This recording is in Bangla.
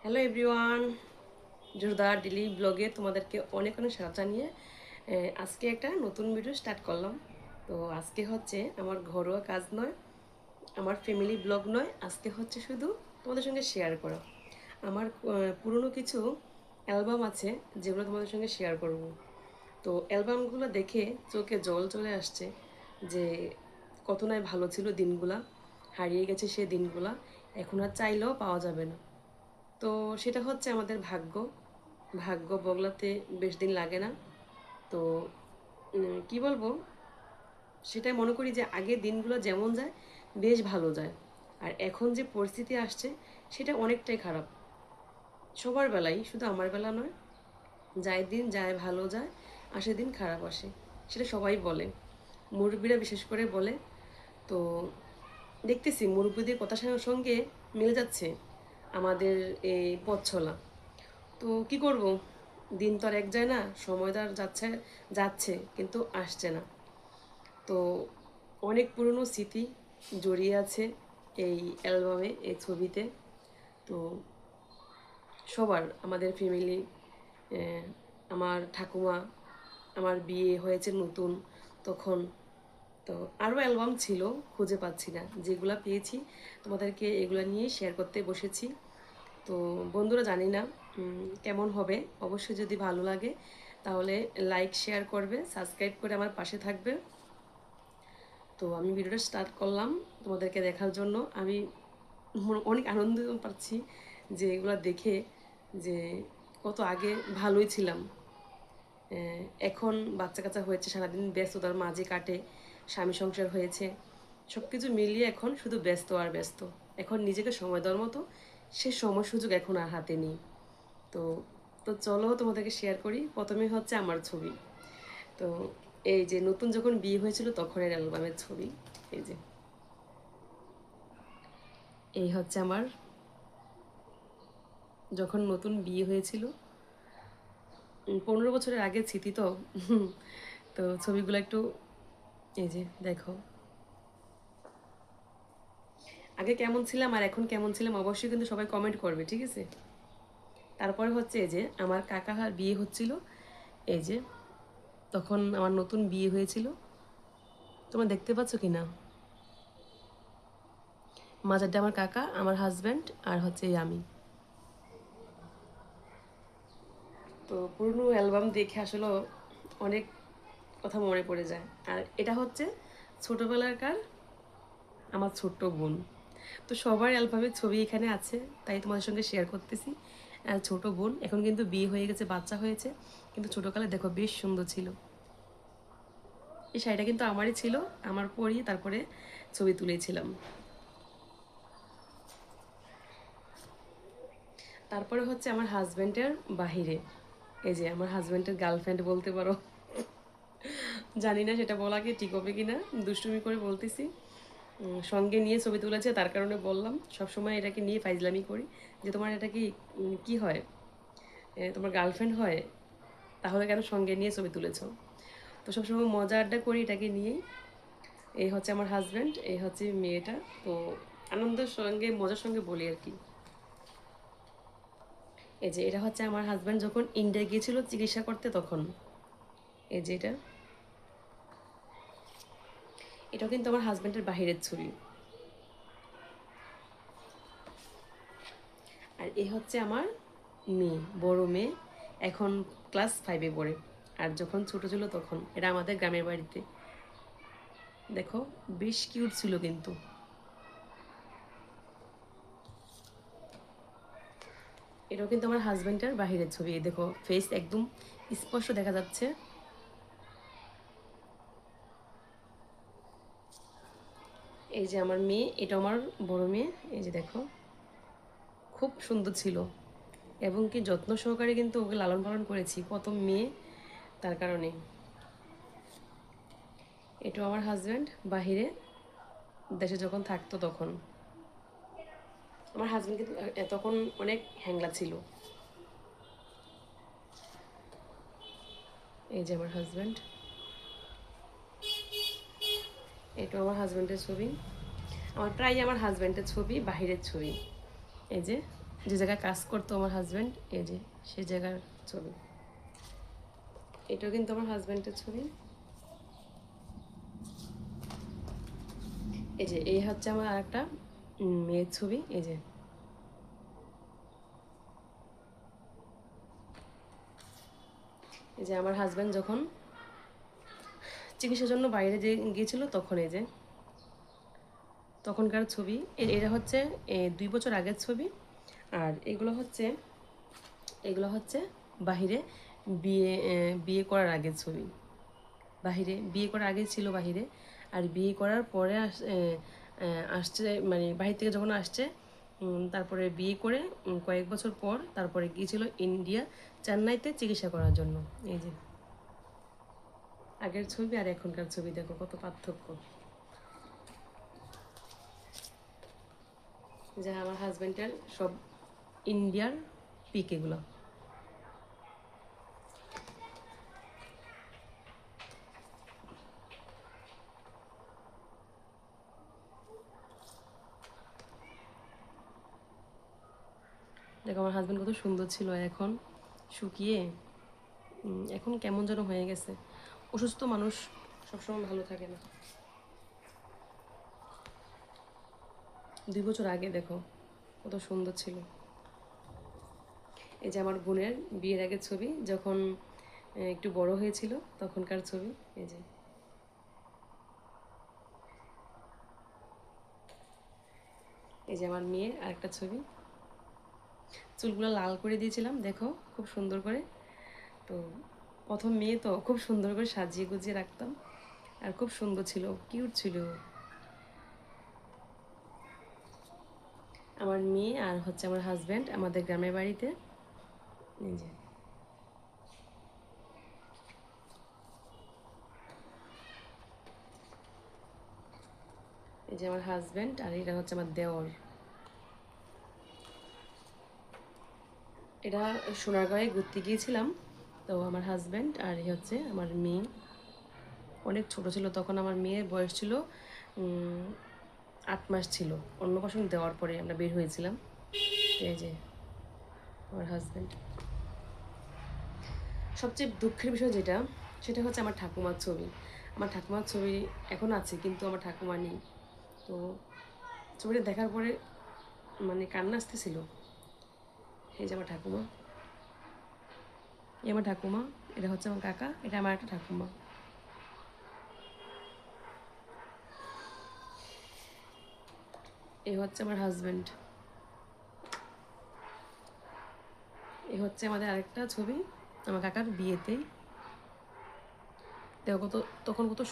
হ্যালো এভরিওয়ান, জোরদার ডেলি ব্লগে তোমাদেরকে অনেক অনেক স্বাগত জানিয়ে আজকে একটা নতুন ভিডিও স্টার্ট করলাম। তো আজকে হচ্ছে আমার ঘরোয়া কাজ নয়, আমার ফ্যামিলি ব্লগ নয়, আজকে হচ্ছে শুধু তোমাদের সঙ্গে শেয়ার করা। আমার পুরনো কিছু অ্যালবাম আছে যেগুলো তোমাদের সঙ্গে শেয়ার করব। তো অ্যালবামগুলো দেখে চোখে জল চলে আসছে যে কত নয় ভালো ছিল দিনগুলা, হারিয়ে গেছে সে দিনগুলা, এখন আর চাইলেও পাওয়া যাবে না। তো সেটা হচ্ছে আমাদের ভাগ্য, ভাগ্য বদলাতে বেশ দিন লাগে না। তো কি বলবো, সেটাই মনে করি যে আগের দিনগুলো যেমন যায় বেশ ভালো যায়, আর এখন যে পরিস্থিতি আসছে সেটা অনেকটাই খারাপ। সবার বেলাই, শুধু আমার বেলা নয়, যায় দিন যায় ভালো যায়, আসে দিন খারাপ আসে, সেটা সবাই বলে, মুরব্বীরা বিশেষ করে বলে। তো দেখতেছি মুরব্বীদের কথার সঙ্গে মিলে যাচ্ছে আমাদের এই পথ চলা। তো কি করব, দিন তো আর এক যায় না, সময় তো আর যাচ্ছে যাচ্ছে কিন্তু আসছে না। তো অনেক পুরনো স্মৃতি জড়িয়ে আছে এই অ্যালবামে, এই ছবিতে। তো সবার, আমাদের ফ্যামিলি, আমার ঠাকুমা, আমার বিয়ে হয়েছে নতুন তখন। তো আরও অ্যালবাম ছিল, খুঁজে পাচ্ছি না, যেগুলো পেয়েছি তোমাদেরকে এগুলো নিয়ে শেয়ার করতে বসেছি। তো বন্ধুরা, জানি না কেমন হবে, অবশ্যই যদি ভালো লাগে তাহলে লাইক শেয়ার করবে, সাবস্ক্রাইব করে আমার পাশে থাকবে। তো আমি ভিডিওটা স্টার্ট করলাম তোমাদেরকে দেখার জন্য। আমি অনেক আনন্দ পাচ্ছি যে এগুলো দেখে, যে কত আগে ভালোই ছিলাম। এখন বাচ্চা কাচ্চা হয়েছে, সারাদিন ব্যস্ততার মাঝে কাটে, স্বামী সংসার হয়েছে, সব কিছু মিলিয়ে এখন শুধু ব্যস্ত আর ব্যস্ত। এখন নিজেকে সময় দেওয়ার মতো সে সময় সুযোগ এখন আর হাতে নেই। তো তো চলো তোমাদেরকে শেয়ার করি। প্রথমে হচ্ছে আমার ছবি। তো এই যে নতুন যখন বিয়ে হয়েছিল তখনের অ্যালবামের ছবি। এই যে এই হচ্ছে আমার যখন নতুন বিয়ে হয়েছিল, 15 বছরের আগের স্মৃতি তো। তো ছবিগুলো একটু, এই যে দেখো, আগে কেমন ছিলাম আর এখন কেমন ছিলাম অবশ্যই কিন্তু সবাই কমেন্ট করবে, ঠিক আছে? তারপরে হচ্ছে এই যে আমার কাকার বিয়ে হচ্ছিল, এই যে তখন আমার নতুন বিয়ে হয়েছিল, তোমরা দেখতে পাচ্ছ কি না? মাঝারটা আমার কাকা, আমার হাজব্যান্ড, আর হচ্ছে আমি। তো পুরনো অ্যালবাম দেখে আসলে অনেক কথা মনে পড়ে যায়। আর এটা হচ্ছে ছোটোবেলাকার আমার ছোট্ট বোন। তো সবার অ্যালবামের ছবি এখানে আছে, তাই তোমাদের সঙ্গে শেয়ার করতেছি। আর ছোট বোন এখন কিন্তু বিয়ে হয়ে গেছে, বাচ্চা হয়েছে, কিন্তু ছোটোকালে দেখো বেশ সুন্দর ছিল। এই শাড়িটা কিন্তু আমারই ছিল, আমার পরিয়ে তারপরে ছবি তুলেছিলাম। তারপরে হচ্ছে আমার হাজব্যান্ডের বাহিরে, এই যে আমার হাজব্যান্ডের গার্লফ্রেন্ড বলতে পারো, জানি না সেটা বলা কি ঠিক হবে কি না, দুষ্টুমি করে বলতেছি। সঙ্গে নিয়ে ছবি তুলেছে তার কারণে বললাম, সবসময় এটাকে নিয়ে ফাইজলামি করি যে তোমার এটা কি কি হয়, তোমার গার্লফ্রেন্ড হয়, তাহলে কেন সঙ্গে নিয়ে ছবি তুলেছ? তো সবসময় মজা আড্ডা করি এটাকে নিয়েই। এই হচ্ছে আমার হাজব্যান্ড, এই হচ্ছে মেয়েটা। তো আনন্দের সঙ্গে মজার সঙ্গে বলি আর কি। এই যে এটা হচ্ছে আমার হাজব্যান্ড যখন ইন্ডিয়া গিয়েছিল চিকিৎসা করতে তখন। এই যে এটাও কিন্তু আমার হাজব্যান্ডের বাহিরের ছবি। আর এই হচ্ছে আমার মেয়ে, বড় মেয়ে, এখন ক্লাস 5-এ পড়ে। আর যখন ছোট ছিল তখন, এটা আমাদের গ্রামের বাড়িতে। দেখো বেশ কিউট ছিল কিন্তু। এটাও কিন্তু আমার হাজব্যান্ডের বাহিরের ছবি। এই দেখো ফেস একদম স্পষ্ট দেখা যাচ্ছে। এই যে আমার মেয়ে, এটা আমার বড় মেয়ে, এই যে দেখো খুব সুন্দর ছিল, এবং কি যত্ন সহকারে কিন্তু ওকে লালন পালন করেছি, প্রথম মেয়ে, তার কারণে। এটাও আমার হাজব্যান্ড বাহিরে, দেশে যখন থাকতো তখন। আমার হাজব্যান্ড কিন্তু তখন অনেক হ্যাংলা ছিল। এই যে আমার হাজব্যান্ড, এটাও আমার হাজব্যান্ডের ছবি। আমার প্রায় আমার হাজব্যান্ডের ছবি বাহিরের ছবি। এই যে যে জায়গায় কাজ করতো আমার হাজব্যান্ড, এই যে সে জায়গার ছবি। এটাও কিন্তু আমার হাজব্যান্ডের ছবি। এই যে এই হচ্ছে আমার আরেকটা মেয়ের ছবি। এই যে আমার হাজব্যান্ড যখন চিকিৎসার জন্য বাইরে যে গিয়েছিল তখন এই যে তখনকার ছবি। এটা হচ্ছে 2 বছর আগের ছবি। আর এগুলো হচ্ছে বাহিরে বিয়ে করার আগের ছবি। বাহিরে বিয়ে করার আগে ছিল বাহিরে, আর বিয়ে করার পরে আসছে, মানে বাহির থেকে যখন আসছে তারপরে বিয়ে করে কয়েক বছর পর তারপরে গিয়েছিল ইন্ডিয়া, চেন্নাইতে চিকিৎসা করার জন্য। এই যে আগের ছবি আর এখনকার ছবি, দেখো কত পার্থক্য। যে আমার হাজব্যান্ডের সব ইন্ডিয়ার পিক এগুলো। দেখো আমার হাজব্যান্ড কত সুন্দর ছিল, এখন শুকিয়ে এখন কেমন যেন হয়ে গেছে। অসুস্থ মানুষ সবসময় ভালো থাকে না। 2 বছর আগে দেখো কত সুন্দর ছিল। এই যে আমার বোনের বিয়ের আগের ছবি, যখন একটু বড় হয়েছিল তখনকার ছবি। এই যে আমার মেয়ের আরেকটা ছবি। চুলগুলো লাল করে দিয়েছিলাম দেখো খুব সুন্দর করে। তো প্রথম মেয়ে তো খুব সুন্দর করে সাজিয়ে গুজিয়ে রাখতাম, আর খুব সুন্দর ছিল, কিউট ছিল আমার মেয়ে। আর হচ্ছে আমার হাজব্যান্ড আমাদের গ্রামের বাড়িতে। এই যে আমার হাজব্যান্ড, আর এটা হচ্ছে আমার দেওর। এটা সোনারগাঁয়ে ঘুরতে গিয়েছিলাম। তো আমার হাজব্যান্ড আর এই হচ্ছে আমার মেয়ে। অনেক ছোট ছিল তখন, আমার মেয়ের বয়স ছিল 8 মাস ছিল। অন্নপ্রাশন দেওয়ার পরে আমরা বের হয়েছিলাম। এই যে আমার হাজব্যান্ড। সবচেয়ে দুঃখের বিষয় যেটা, সেটা হচ্ছে আমার ঠাকুমার ছবি। আমার ঠাকুমার ছবি এখন আছে কিন্তু আমার ঠাকুমা নেই। তো ছবিটা দেখার পরে মানে কান্না আসতেছিল। এই যে আমার ঠাকুমা, এই আমার ঠাকুমা, এটা হচ্ছে আমার কাকা, এটা আমার একটা ঠাকুমা। এই হচ্ছে আমার হাজব্যান্ড। এই হচ্ছে আমাদের আরেকটা ছবি আমার কাকার বিয়েতে। দেখো কত তখন কত